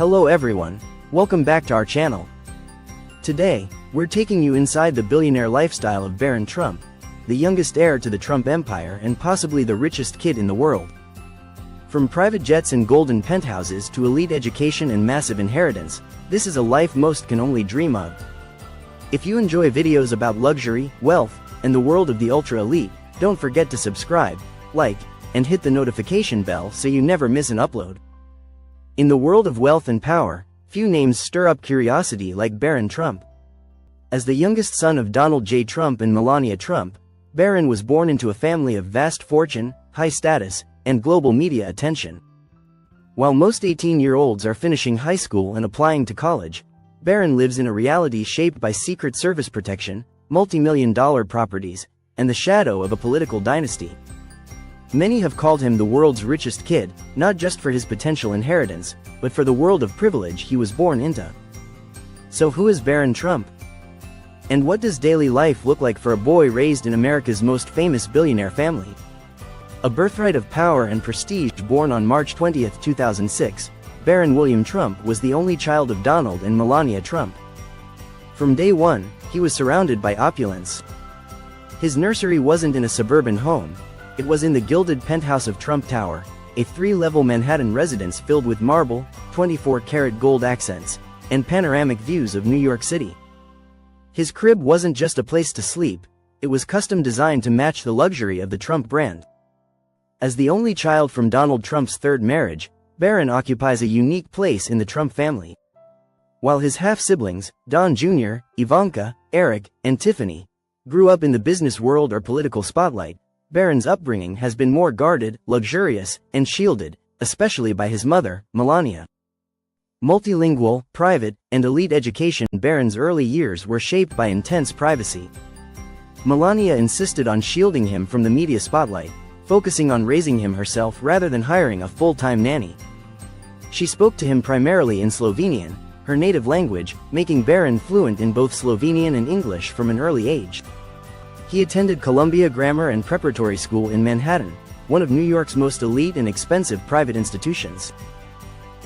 Hello everyone, welcome back to our channel. Today, we're taking you inside the billionaire lifestyle of Barron Trump, the youngest heir to the Trump empire and possibly the richest kid in the world. From private jets and golden penthouses to elite education and massive inheritance, this is a life most can only dream of. If you enjoy videos about luxury, wealth, and the world of the ultra-elite, don't forget to subscribe, like, and hit the notification bell so you never miss an upload. In the world of wealth and power, few names stir up curiosity like Barron Trump. As the youngest son of Donald J. Trump and Melania Trump, Barron was born into a family of vast fortune, high status, and global media attention. While most 18-year-olds are finishing high school and applying to college, Barron lives in a reality shaped by Secret Service protection, multi-million-dollar properties, and the shadow of a political dynasty. Many have called him the world's richest kid, not just for his potential inheritance, but for the world of privilege he was born into. So who is Barron Trump? And what does daily life look like for a boy raised in America's most famous billionaire family? A birthright of power and prestige. Born on March 20, 2006, Barron William Trump was the only child of Donald and Melania Trump. From day one, he was surrounded by opulence. His nursery wasn't in a suburban home. It was in the gilded penthouse of Trump Tower, a three-level Manhattan residence filled with marble, 24-karat gold accents, and panoramic views of New York City. His crib wasn't just a place to sleep, it was custom designed to match the luxury of the Trump brand. As the only child from Donald Trump's third marriage, Barron occupies a unique place in the Trump family. While his half-siblings, Don Jr., Ivanka, Eric, and Tiffany, grew up in the business world or political spotlight, Barron's upbringing has been more guarded, luxurious, and shielded, especially by his mother, Melania. Multilingual, private, and elite education. Barron's early years were shaped by intense privacy. Melania insisted on shielding him from the media spotlight, focusing on raising him herself rather than hiring a full-time nanny. She spoke to him primarily in Slovenian, her native language, making Barron fluent in both Slovenian and English from an early age. He attended Columbia Grammar and Preparatory School in Manhattan, one of New York's most elite and expensive private institutions.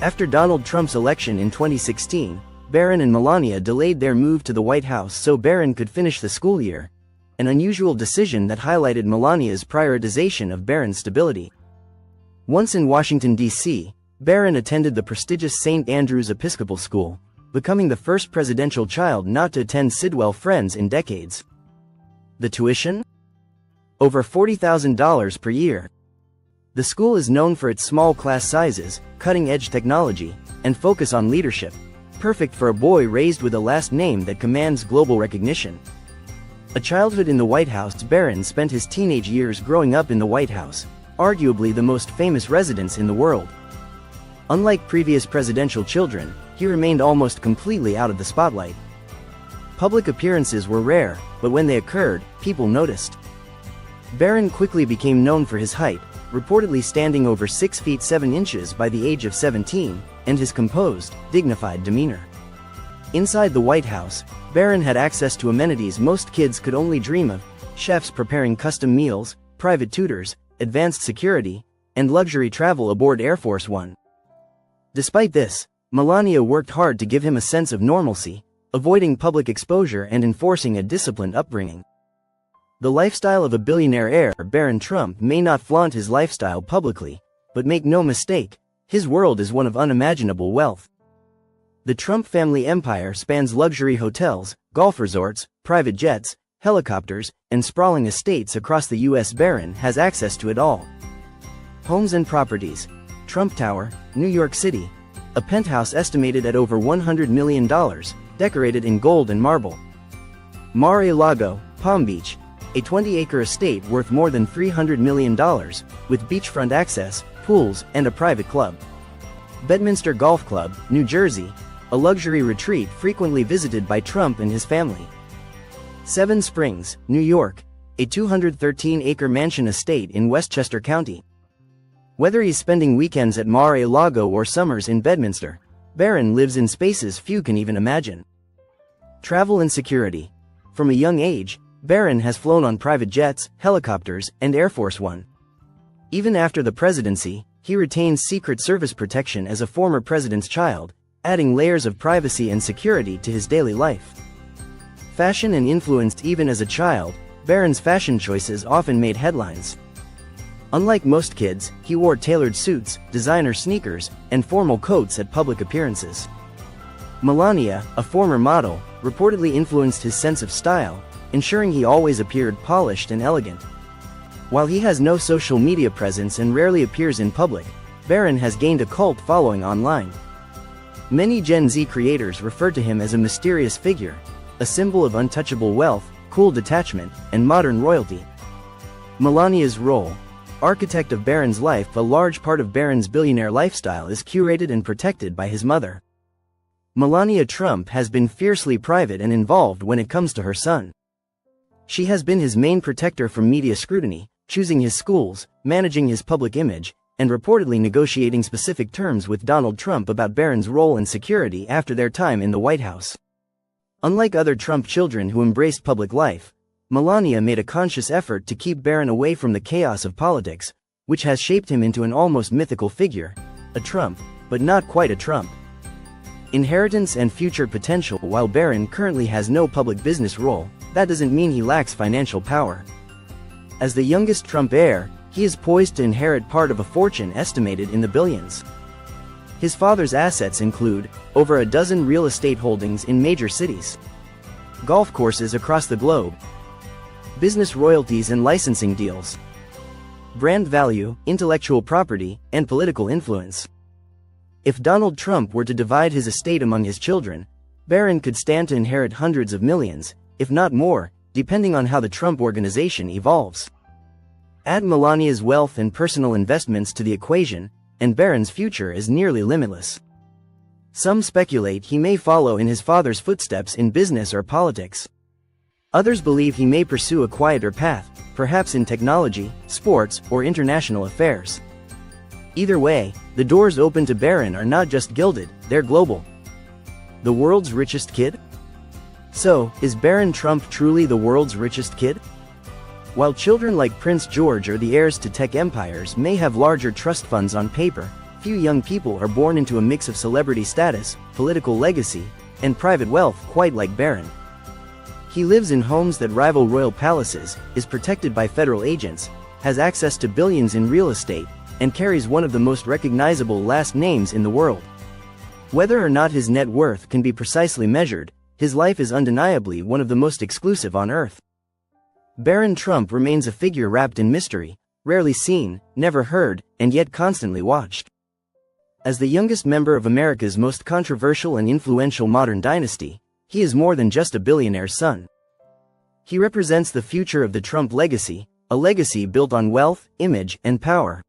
After Donald Trump's election in 2016, Barron and Melania delayed their move to the White House so Barron could finish the school year, an unusual decision that highlighted Melania's prioritization of Barron's stability. Once in Washington, D.C., Barron attended the prestigious St. Andrew's Episcopal School, becoming the first presidential child not to attend Sidwell Friends in decades. The tuition? Over $40,000 per year. The school is known for its small class sizes, cutting-edge technology, and focus on leadership, perfect for a boy raised with a last name that commands global recognition. A childhood in the White House. Barron spent his teenage years growing up in the White House, arguably the most famous residence in the world. Unlike previous presidential children, he remained almost completely out of the spotlight. Public appearances were rare, but when they occurred, people noticed. Barron quickly became known for his height, reportedly standing over 6 feet 7 inches by the age of 17, and his composed, dignified demeanor. Inside the White House, Barron had access to amenities most kids could only dream of: chefs preparing custom meals, private tutors, advanced security, and luxury travel aboard Air Force One. Despite this, Melania worked hard to give him a sense of normalcy, avoiding public exposure and enforcing a disciplined upbringing. The lifestyle of a billionaire heir. Barron Trump may not flaunt his lifestyle publicly, but make no mistake, his world is one of unimaginable wealth. The Trump family empire spans luxury hotels, golf resorts, private jets, helicopters, and sprawling estates across the U.S. Barron has access to it all. Homes and properties. Trump Tower, New York City. A penthouse estimated at over $100 million, decorated in gold and marble. Mar-a-Lago, Palm Beach. A 20-acre estate worth more than $300 million, with beachfront access, pools, and a private club. Bedminster Golf Club, New Jersey. A luxury retreat frequently visited by Trump and his family. Seven Springs, New York. A 213-acre mansion estate in Westchester County. Whether he's spending weekends at Mar-a-Lago or summers in Bedminster, Barron lives in spaces few can even imagine. Travel and security. From a young age, Barron has flown on private jets, helicopters, and Air Force One. Even after the presidency, he retains Secret Service protection as a former president's child, adding layers of privacy and security to his daily life. Fashion and influenced even as a child, Barron's fashion choices often made headlines. Unlike most kids, he wore tailored suits, designer sneakers, and formal coats at public appearances. Melania, a former model, reportedly influenced his sense of style, ensuring he always appeared polished and elegant. While he has no social media presence and rarely appears in public, Barron has gained a cult following online. Many Gen Z creators refer to him as a mysterious figure, a symbol of untouchable wealth, cool detachment, and modern royalty. Melania's role. Architect of Barron's life. A large part of Barron's billionaire lifestyle is curated and protected by his mother. Melania Trump has been fiercely private and involved when it comes to her son. She has been his main protector from media scrutiny, choosing his schools, managing his public image, and reportedly negotiating specific terms with Donald Trump about Barron's role and security after their time in the White House. Unlike other Trump children who embraced public life, Melania made a conscious effort to keep Barron away from the chaos of politics, which has shaped him into an almost mythical figure, a Trump, but not quite a Trump. Inheritance and future potential. While Barron currently has no public business role, that doesn't mean he lacks financial power. As the youngest Trump heir, he is poised to inherit part of a fortune estimated in the billions. His father's assets include over a dozen real estate holdings in major cities, golf courses across the globe, business royalties and licensing deals, brand value, intellectual property, and political influence. If Donald Trump were to divide his estate among his children, Barron could stand to inherit hundreds of millions, if not more, depending on how the Trump organization evolves. Add Melania's wealth and personal investments to the equation, and Barron's future is nearly limitless. Some speculate he may follow in his father's footsteps in business or politics. Others believe he may pursue a quieter path, perhaps in technology, sports, or international affairs. Either way, the doors open to Barron are not just gilded, they're global. The world's richest kid? So, is Barron Trump truly the world's richest kid? While children like Prince George or the heirs to tech empires may have larger trust funds on paper, few young people are born into a mix of celebrity status, political legacy, and private wealth quite like Barron. He lives in homes that rival royal palaces, is protected by federal agents, has access to billions in real estate, and carries one of the most recognizable last names in the world. Whether or not his net worth can be precisely measured, his life is undeniably one of the most exclusive on earth. Barron Trump remains a figure wrapped in mystery, rarely seen, never heard, and yet constantly watched. As the youngest member of America's most controversial and influential modern dynasty, he is more than just a billionaire's son. He represents the future of the Trump legacy, a legacy built on wealth, image, and power.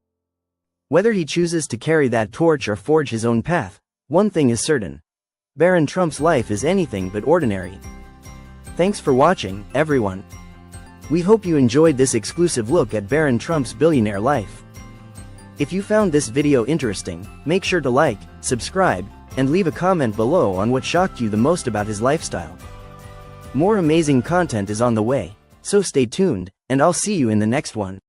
Whether he chooses to carry that torch or forge his own path, one thing is certain: Barron Trump's life is anything but ordinary. Thanks for watching, everyone. We hope you enjoyed this exclusive look at Barron Trump's billionaire life. If you found this video interesting, make sure to like, subscribe, and leave a comment below on what shocked you the most about his lifestyle. More amazing content is on the way, so stay tuned, and I'll see you in the next one.